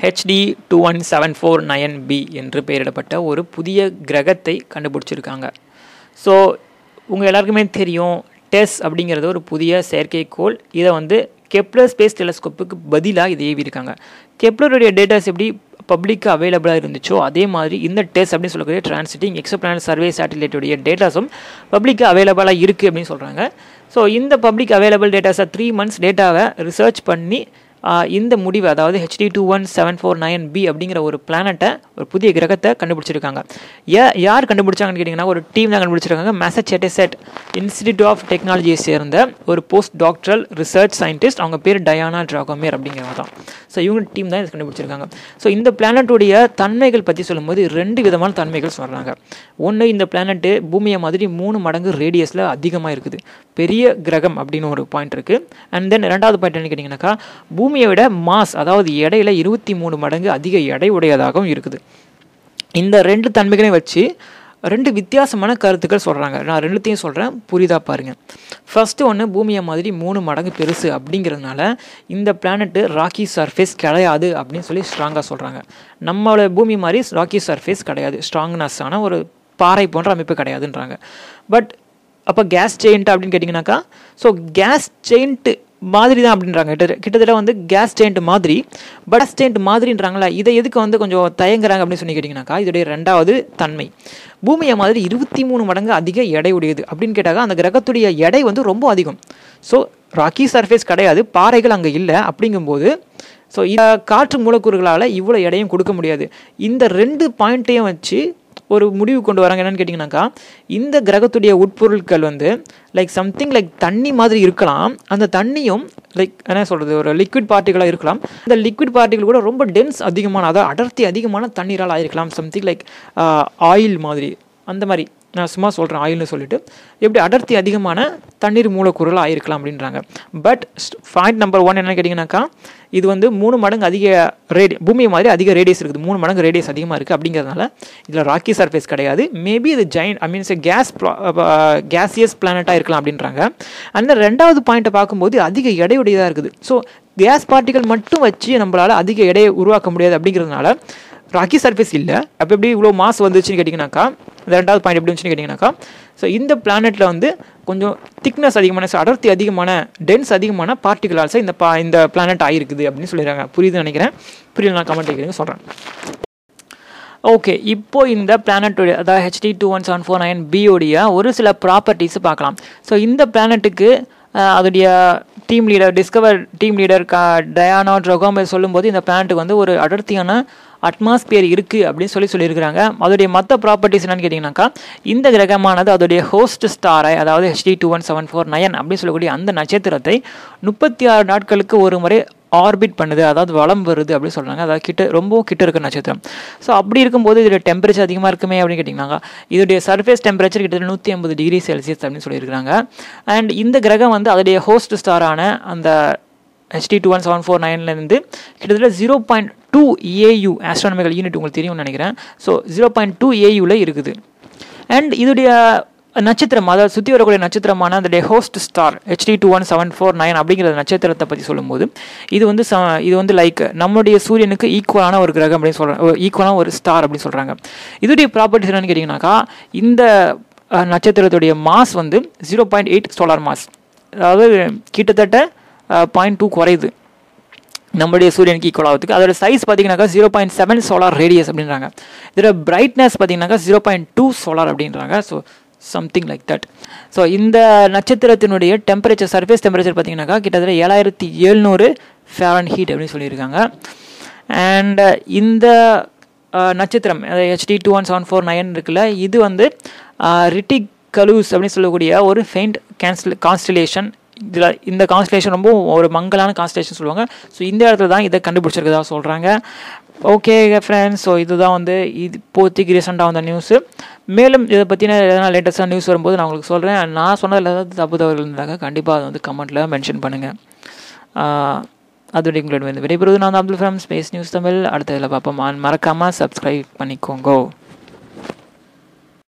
HD21749b என்று பெயரிடப்பட்ட ஒரு புதிய கிரகத்தை கண்டுபிடிச்சிருக்காங்க. ஸோ உங்கள் எல்லாருக்குமே தெரியும், டெஸ் அப்படிங்கிறது ஒரு புதிய செயற்கைக்கோள். இதை வந்து கெப்லர் ஸ்பேஸ் டெலஸ்கோப்புக்கு பதிலாக இதை ஏவிருக்காங்க. கெப்லருடைய டேட்டாஸ் எப்படி பப்ளிக்காக அவைலபிளாக இருந்துச்சோ அதே மாதிரி இந்த டெஸ் அப்படின்னு சொல்லக்கூடிய டிரான்சிட்டிங் எக்ஸோபிளானட் சர்வே சேட்டிலைட்டுடைய டேட்டாஸும் பப்ளிக்காக அவைலபிளாக இருக்குது அப்படின்னு சொல்கிறாங்க. ஸோ இந்த பப்ளிக் அவைலபிள் டேட்டாஸை 3 months டேட்டாவை ரிசர்ச் பண்ணி இந்த முடிவு, அதாவது HD21749b அப்படிங்கிற ஒரு பிளானட்டை, ஒரு புதிய கிரகத்தை கண்டுபிடிச்சிருக்காங்க. யார் கண்டுபிடிச்சாங்கன்னு கேட்டிங்கன்னா, ஒரு டீம் தான் கண்டுபிடிச்சிருக்காங்க. மேசச்சூசெட்ஸ் இன்ஸ்டிடியூட் ஆஃப் டெக்னாலஜியை சேர்ந்த ஒரு போஸ்ட் டாக்டரல் ரிசர்ச் சயின்டிஸ்ட். அவங்க பேர் டயானா டிராகோமேர் அப்படிங்கிறவங்க தான். ஸோ இவங்க டீம் தான் இதை கண்டுபிடிச்சிருக்காங்க. ஸோ இந்த பிளானட்டுடைய தன்மைகள் பற்றி சொல்லும்போது 2 விதமான தன்மைகள் சொல்கிறாங்க. ஒன்று, இந்த பிளானட்டு பூமியை மாதிரி 3 மடங்கு ரேடியஸில் அதிகமாக இருக்குது, பெரிய கிரகம் அப்படின்னு ஒரு பாயிண்ட் இருக்குது. அண்ட் தென் 2வது பாயிண்ட் என்ன கேட்டிங்கன்னாக்கா, பூமியை விட மாஸ், அதாவது எடையில் 23 மடங்கு அதிக எடை உடையதாகவும் இருக்குது. இந்த 2 தன்மைகளையும் வச்சு 2 வித்தியாசமான கருத்துக்கள் சொல்கிறாங்க. நான் 2த்தையும் சொல்கிறேன், புரிதா பாருங்கள். ஃபஸ்ட்டு ஒன்று, பூமியை மாதிரி 3 மடங்கு பெருசு அப்படிங்கிறதுனால இந்த பிளானட்டு ராக்கி சர்ஃபேஸ் கிடையாது அப்படின்னு சொல்லி ஸ்ட்ராங்காக சொல்கிறாங்க. நம்மளோட பூமி மாதிரி ராக்கி சர்ஃபேஸ் கிடையாது, ஸ்ட்ராங்னஸான ஒரு பாறை போன்ற அமைப்பு கிடையாதுன்றாங்க. பட் அப்போ கேஸ் ஜெயிண்ட் அப்படின்னு கேட்டிங்கனாக்கா, ஸோ கேஸ் ஜெயிண்ட்டு மாதிரி தான் அப்படின்றாங்க. கிட்டத்தட்ட வந்து கேஸ் ஜெயிண்ட் மாதிரி, பட் கேஸ் ஜெயிண்ட் மாதிரின்றாங்களா, இதை எதுக்கு வந்து கொஞ்சம் தயங்குறாங்க அப்படின்னு சொல்லி கேட்டிங்கனாக்கா, இதோடைய 2வது தன்மை, பூமியை மாதிரி 23 மடங்கு அதிக எடை உடையது அப்படின்னு கேட்டாக்கா, அந்த கிரகத்துடைய எடை வந்து ரொம்ப அதிகம். ஸோ ராக்கி சர்ஃபேஸ் கிடையாது, பாறைகள் அங்கே இல்லை. அப்படிங்கும்போது ஸோ இந்த காற்று மூலக்கூறுகளால் இவ்வளோ எடையும் கொடுக்க முடியாது. இந்த 2 பாயிண்ட்டையும் வச்சு ஒரு முடிவு கொண்டு வராங்க. என்னென்னு கேட்டிங்கனாக்கா, இந்த கிரகத்துடைய உட்பொருட்கள் வந்து லைக் சம்திங் லைக் தண்ணி மாதிரி இருக்கலாம். அந்த தண்ணியும் லைக் என்ன சொல்கிறது, ஒரு லிக்விட் பார்ட்டிகளாக இருக்கலாம். அந்த லிக்விட் பார்ட்டிகள் கூட ரொம்ப டென்ஸ் அதிகமான, அதாவது அடர்த்தி அதிகமான தண்ணீரால் ஆயிருக்கலாம். சம்திங் லைக் ஆயில் மாதிரி, அந்த மாதிரி நான் சும்மா சொல்கிறேன் ஆயில்னு சொல்லிட்டு, எப்படி அடர்த்தி அதிகமான தண்ணீர் மூலக்கூறுகள் ஆயிருக்கலாம் அப்படின்றாங்க. பட் பாயிண்ட் நம்பர் 1 என்னென்னு கேட்டிங்கனாக்கா, இது வந்து 3 மடங்கு அதிக பூமி மாதிரி அதிக ரேடியஸ் இருக்குது, 3 மடங்கு ரேடியஸ் அதிகமாக இருக்குது. அப்படிங்கிறதுனால இதில் ராக்கி சர்ஃபேஸ் கிடையாது. மேபி இது ஜெயிண்ட் மீன்ஸ் கேஸியஸ் பிளானட்டாக இருக்கலாம் அப்படின்றாங்க. அந்த 2வது பாயிண்ட்டை பார்க்கும்போது அதிக எடையுடையதாக இருக்குது. ஸோ கேஸ் பார்ட்டிகள் மட்டும் வச்சு நம்மளால் அதிக எடையை உருவாக்க முடியாது. அப்படிங்கிறதுனால ராக்கி சர்ஃபேஸ் இல்லை. அப்போ எப்படி இவ்வளோ மாஸ் வந்துச்சுன்னு கேட்டிங்கனாக்கா, அந்த 2வது பாயிண்ட் எப்படி வந்துச்சுன்னு கேட்டிங்கனாக்கா, ஸோ இந்த பிளானெட்டில் வந்து கொஞ்சம் திக்னஸ் அதிகமான, அடர்த்தி அதிகமான, டென்ஸ் அதிகமான பார்ட்டிகளால்ஸ் இந்த பிளானட் ஆகிருக்குது அப்படின்னு சொல்லிடுறாங்க. புரியுதுன்னு நினைக்கிறேன். புரியல, நான் கமெண்ட் கேட்குறேங்க சொல்கிறேன். ஓகே, இப்போ இந்த பிளானட்டுடைய, அதாவது HD21749b உடைய ஒரு சில ப்ராப்பர்ட்டிஸை பார்க்கலாம். ஸோ இந்த பிளானட்டுக்கு அதோடைய டீம் லீடர் டயானா டிராகோமேர் சொல்லும்போது, இந்த பிளானட்டுக்கு வந்து ஒரு அடர்த்தியான அட்மாஸ்பியர் இருக்குது அப்படின்னு சொல்லியிருக்கிறாங்க. அதோடைய மற்ற ப்ராப்பர்ட்டிஸ் என்னன்னு கேட்டிங்கனாக்கா, இந்த கிரகமானது அதோடைய ஹோஸ்ட் ஸ்டாரை, அதாவது HD21749 அப்படின்னு சொல்லக்கூடிய அந்த நட்சத்திரத்தை 36 நாட்களுக்கு ஒரு முறை ஆர்பிட் பண்ணுது, அதாவது வலம் வருது அப்படின்னு சொல்கிறாங்க. அதாவது ரொம்ப கிட்ட இருக்க நட்சத்திரம். ஸோ அப்படி இருக்கும்போது இதோடைய டெம்பரேச்சர் அதிகமாக இருக்குமே அப்படின்னு கேட்டிங்கனாக்கா, இதோடைய சர்ஃபேஸ் டெம்பரேச்சர் கிட்டத்தட்ட 150 டிகிரி செல்சியஸ் அப்படின்னு சொல்லியிருக்கிறாங்க. அண்ட் இந்த கிரகம் வந்து அதோடைய ஹோஸ்ட் ஸ்டாரான அந்த HD21749 கிட்டத்தட்ட 0.2 AU ஆஸ்ட்ரானமிக்கல் யூனிட் உங்களுக்கு தெரியும்னு நினைக்கிறேன். ஸோ 0.2 AUல இருக்குது. அண்ட் இதோடைய நட்சத்திரம், அதாவது சுற்றி வரக்கூடிய நட்சத்திரமான அந்த ஹோஸ்ட் ஸ்டார் HD21749 அப்படிங்கிற நட்சத்திரத்தை பற்றி சொல்லும்போது, இது வந்து லைக் நம்மளுடைய சூரியனுக்கு ஈக்குவலான ஒரு கிரகம் அப்படின்னு சொல்கிறாங்க, ஈக்குவலான ஒரு ஸ்டார் அப்படின்னு சொல்கிறாங்க. இதோடைய ப்ராப்பர்ட்டிஸ் என்னன்னு கேட்டிங்கனாக்கா, இந்த நட்சத்திரத்துடைய மாஸ் வந்து 0.8 சோலார் மாஸ், அதாவது கிட்டத்தட்ட 0.2 குறையுது நம்மளுடைய சூரியனுக்கு ஈக்குவல் ஆகிறதுக்கு. அதோட சைஸ் பார்த்தீங்கன்னாக்கா 0.7 சோலார் ரேடியஸ் அப்படின்றாங்க. இதோட பிரைட்னஸ் பார்த்தீங்கன்னாக்கா 0.2 சோலார் அப்படின்றாங்க. So something like that. So இந்த நட்சத்திரத்தினுடைய டெம்பரேச்சர், சர்ஃபேஸ் டெம்பரேச்சர் பார்த்தீங்கன்னாக்கா கிட்டத்தட்ட 7700 ஃபாரன்ஹீட் அப்படின்னு சொல்லியிருக்காங்க. அண்ட் இந்த நட்சத்திரம் HD21749 இருக்குல்ல, இது வந்து ரிட்டிகலூஸ் அப்படின்னு சொல்லக்கூடிய ஒரு ஃபெயிண்ட் கான்ஸ்டலேஷன். இதில் இந்த கான்ஸ்டலேஷன் ரொம்ப ஒரு மங்கலான கான்ஸ்டலேஷன் சொல்லுவாங்க. ஸோ இந்த இடத்துல தான் இதை கண்டுபிடிச்சிருக்கதா சொல்கிறாங்க. ஓகே ஃப்ரெண்ட்ஸ், ஸோ இதுதான் வந்து இப்போதைக்கு ரீசெண்டாக வந்த நியூஸு. மேலும் இதை பற்றின எதனா லேட்டஸ்ட்டாக நியூஸ் வரும்போது நான் உங்களுக்கு சொல்கிறேன். நான் சொன்னதில் ஏதாவது தப்பு தவறுகள் இருந்தாங்க கண்டிப்பாக அதை வந்து கமெண்ட்டில் மென்ஷன் பண்ணுங்கள். அதோட உங்களோட விடைபெறுவது நான் Abdul from space news Tamil. அடுத்த இதில் பார்ப்போம். மறக்காமல் சப்ஸ்கிரைப் பண்ணிக்கோங்க.